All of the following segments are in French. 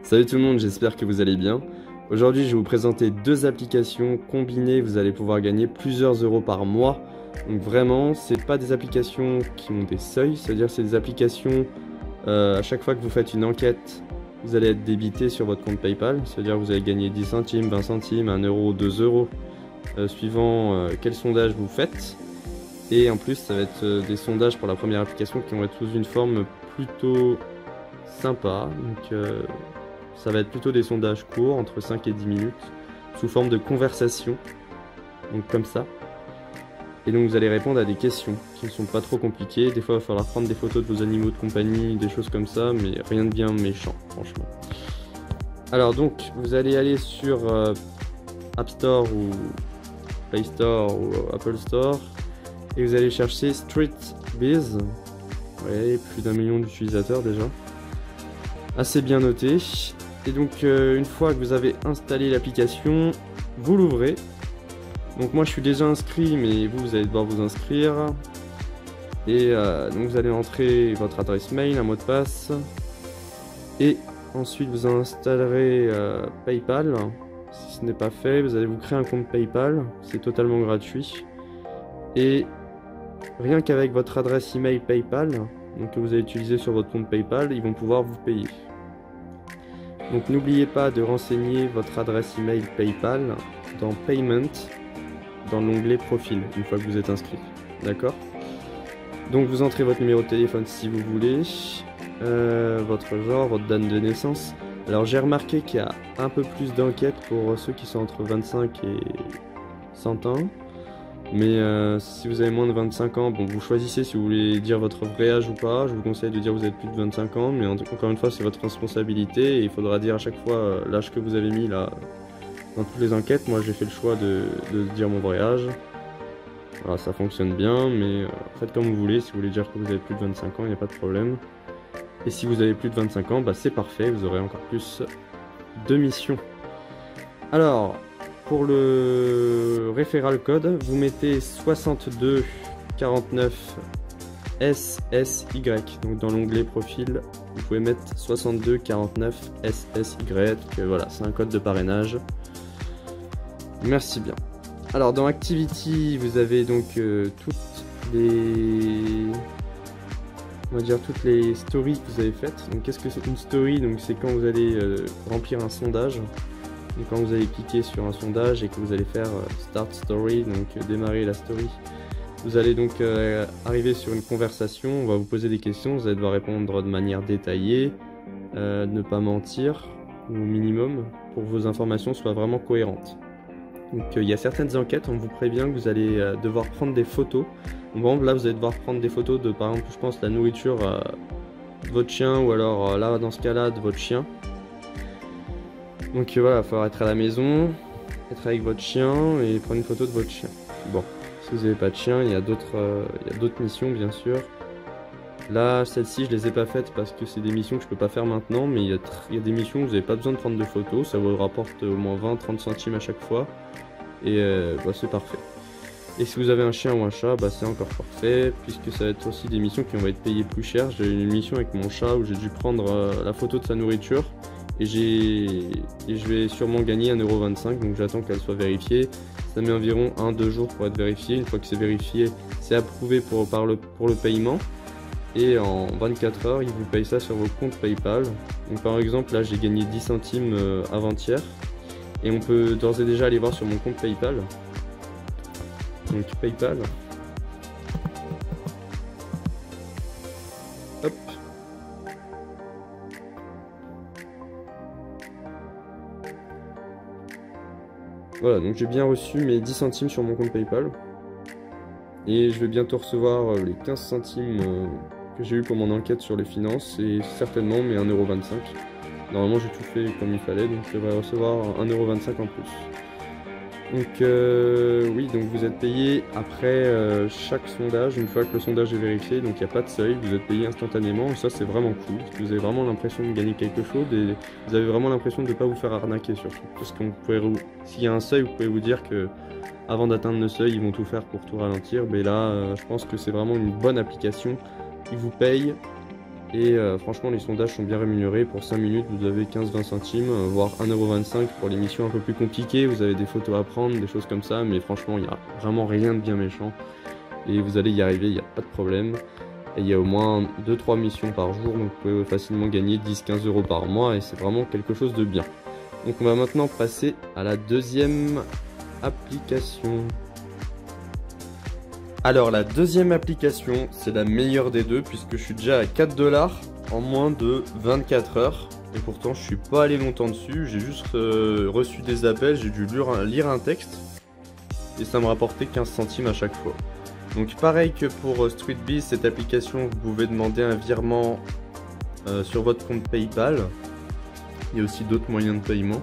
Salut tout le monde, j'espère que vous allez bien. Aujourd'hui, je vais vous présenter deux applications combinées. Vous allez pouvoir gagner plusieurs euros par mois. Donc vraiment, c'est pas des applications qui ont des seuils, c'est-à-dire c'est des applications, à chaque fois que vous faites une enquête, vous allez être débité sur votre compte PayPal. C'est-à-dire vous allez gagner 10 centimes, 20 centimes, 1 euro, 2 euros, suivant quel sondage vous faites. Et en plus, ça va être des sondages pour la première application qui vont être sous une forme plutôt sympa. Donc ça va être plutôt des sondages courts, entre 5 et 10 minutes, sous forme de conversation, donc comme ça. Et donc vous allez répondre à des questions qui ne sont pas trop compliquées. Des fois il va falloir prendre des photos de vos animaux de compagnie, des choses comme ça, mais rien de bien méchant, franchement. Alors donc, vous allez aller sur App Store ou Play Store ou Apple Store, et vous allez chercher Street Biz. Ouais, plus d'1 million d'utilisateurs déjà. Assez bien noté. Et donc une fois que vous avez installé l'application, vous l'ouvrez. Donc moi je suis déjà inscrit, mais vous allez devoir vous inscrire. Et donc vous allez entrer votre adresse mail, un mot de passe. Et ensuite vous installerez PayPal. Si ce n'est pas fait, vous allez vous créer un compte PayPal. C'est totalement gratuit. Et rien qu'avec votre adresse email PayPal, donc que vous allez utiliser sur votre compte PayPal, ils vont pouvoir vous payer. Donc n'oubliez pas de renseigner votre adresse email PayPal dans Payment, dans l'onglet Profil, une fois que vous êtes inscrit. D'accord? Donc vous entrez votre numéro de téléphone si vous voulez, votre genre, votre date de naissance. Alors j'ai remarqué qu'il y a un peu plus d'enquêtes pour ceux qui sont entre 25 et 100 ans. Mais si vous avez moins de 25 ans, bon, vous choisissez si vous voulez dire votre vrai âge ou pas. Je vous conseille de dire que vous êtes plus de 25 ans, mais encore une fois, c'est votre responsabilité et il faudra dire à chaque fois l'âge que vous avez mis là dans toutes les enquêtes. Moi, j'ai fait le choix de dire mon vrai âge. Voilà, ça fonctionne bien, mais faites comme vous voulez. Si vous voulez dire que vous avez plus de 25 ans, il n'y a pas de problème. Et si vous avez plus de 25 ans, bah, c'est parfait, vous aurez encore plus de missions. Alors, pour le référal code, vous mettez 6249 SSY. Donc dans l'onglet profil, vous pouvez mettre 6249 SSY. Voilà, c'est un code de parrainage. Merci bien. Alors dans Activity, vous avez donc toutes les stories que vous avez faites. Donc qu'est-ce que c'est une story? Donc c'est quand vous allez remplir un sondage. Donc quand vous allez cliquer sur un sondage et que vous allez faire Start Story, donc démarrer la story, vous allez donc arriver sur une conversation, on va vous poser des questions, vous allez devoir répondre de manière détaillée, ne pas mentir au minimum pour que vos informations soient vraiment cohérentes. Donc il y a certaines enquêtes, on vous prévient que vous allez devoir prendre des photos. Donc, par exemple, là vous allez devoir prendre des photos de, par exemple, je pense, la nourriture de votre chien, ou alors là dans ce cas-là de votre chien. Donc voilà, il va falloir être à la maison, être avec votre chien et prendre une photo de votre chien. Bon, si vous n'avez pas de chien, il y a d'autres missions bien sûr. Là, celles-ci, je les ai pas faites parce que c'est des missions que je peux pas faire maintenant, mais il y a des missions où vous n'avez pas besoin de prendre de photos, ça vous rapporte au moins 20-30 centimes à chaque fois, et bah, c'est parfait. Et si vous avez un chien ou un chat, bah, c'est encore parfait, puisque ça va être aussi des missions qui vont être payées plus cher. J'ai eu une mission avec mon chat où j'ai dû prendre la photo de sa nourriture, et je vais sûrement gagner 1,25 €, donc j'attends qu'elle soit vérifiée. Ça met environ 1-2 jours pour être vérifié. Une fois que c'est vérifié, c'est approuvé pour le paiement. Et en 24 heures, ils vous payent ça sur vos comptes PayPal. Donc par exemple, là j'ai gagné 10 centimes avant-hier. Et on peut d'ores et déjà aller voir sur mon compte PayPal. Donc PayPal. Hop. Voilà, donc j'ai bien reçu mes 10 centimes sur mon compte PayPal. Et je vais bientôt recevoir les 15 centimes que j'ai eu pour mon enquête sur les finances, et certainement mes 1,25 €. Normalement j'ai tout fait comme il fallait, donc je devrais recevoir 1,25 € en plus. Donc oui, donc vous êtes payé après chaque sondage, une fois que le sondage est vérifié, donc il n'y a pas de seuil, vous êtes payé instantanément, et ça c'est vraiment cool, parce que vous avez vraiment l'impression de gagner quelque chose, et vous avez vraiment l'impression de ne pas vous faire arnaquer surtout. Parce qu'on pourrait, s'il y a un seuil, vous pouvez vous dire que avant d'atteindre le seuil, ils vont tout faire pour tout ralentir, mais là je pense que c'est vraiment une bonne application, ils vous payent Et franchement les sondages sont bien rémunérés. Pour 5 minutes vous avez 15-20 centimes, voire 1,25 € pour les missions un peu plus compliquées. Vous avez des photos à prendre, des choses comme ça, mais franchement il n'y a vraiment rien de bien méchant. Et vous allez y arriver, il n'y a pas de problème. Et il y a au moins 2-3 missions par jour, donc vous pouvez facilement gagner 10-15 € par mois et c'est vraiment quelque chose de bien. Donc on va maintenant passer à la deuxième application. Alors la deuxième application, c'est la meilleure des deux puisque je suis déjà à 4 $ en moins de 24 heures. Et pourtant je suis pas allé longtemps dessus, j'ai juste reçu des appels, j'ai dû lire un texte et ça me rapportait 15 centimes à chaque fois. Donc pareil que pour StreetBiz, cette application, vous pouvez demander un virement sur votre compte PayPal. Il y a aussi d'autres moyens de paiement.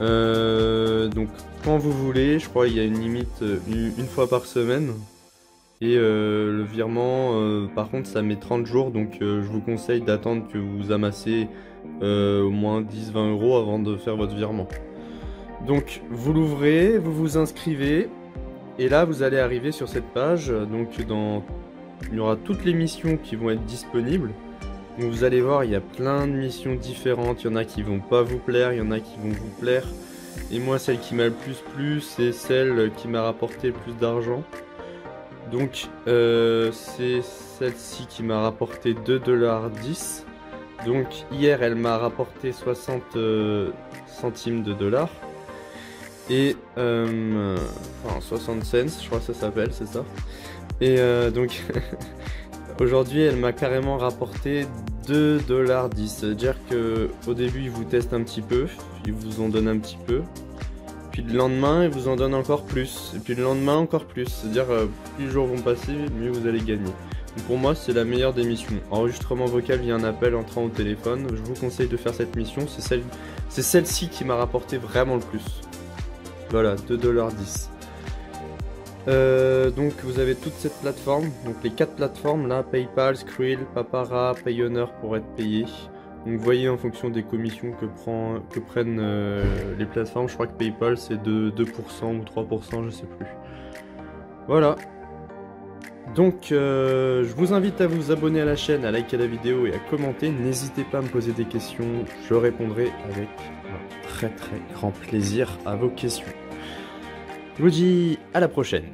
Donc quand vous voulez, je crois qu'il y a une limite une fois par semaine. Et le virement, par contre, ça met 30 jours. Donc je vous conseille d'attendre que vous amassez au moins 10-20 € avant de faire votre virement. Donc vous l'ouvrez, vous vous inscrivez. Et là, vous allez arriver sur cette page, donc il y aura toutes les missions qui vont être disponibles. Donc vous allez voir, il y a plein de missions différentes, il y en a qui vont pas vous plaire, il y en a qui vont vous plaire. Et moi, celle qui m'a le plus plu, c'est celle qui m'a rapporté le plus d'argent. Donc c'est celle-ci qui m'a rapporté 2,10 $. Donc hier, elle m'a rapporté 60 centimes de dollars. Et enfin 60 cents, je crois que ça s'appelle, c'est ça. Et donc aujourd'hui elle m'a carrément rapporté 2,10 $. C'est-à-dire que au début ils vous testent un petit peu, ils vous en donnent un petit peu. Puis le lendemain ils vous en donnent encore plus. Et puis le lendemain encore plus. C'est-à-dire plus les jours vont passer, mieux vous allez gagner. Donc pour moi c'est la meilleure des missions. Enregistrement vocal via un appel entrant au téléphone. Je vous conseille de faire cette mission, c'est celle-ci qui m'a rapporté vraiment le plus. Voilà, 2,10 $. Donc vous avez toute cette plateforme, donc les 4 plateformes là, PayPal, Skrill, Papara, Payoneer pour être payé. Donc vous voyez en fonction des commissions que prennent les plateformes, je crois que PayPal c'est de 2% ou 3%, je sais plus. Voilà. Donc je vous invite à vous abonner à la chaîne, à liker la vidéo et à commenter. N'hésitez pas à me poser des questions, je répondrai avec un très grand plaisir à vos questions. Je vous dis à la prochaine.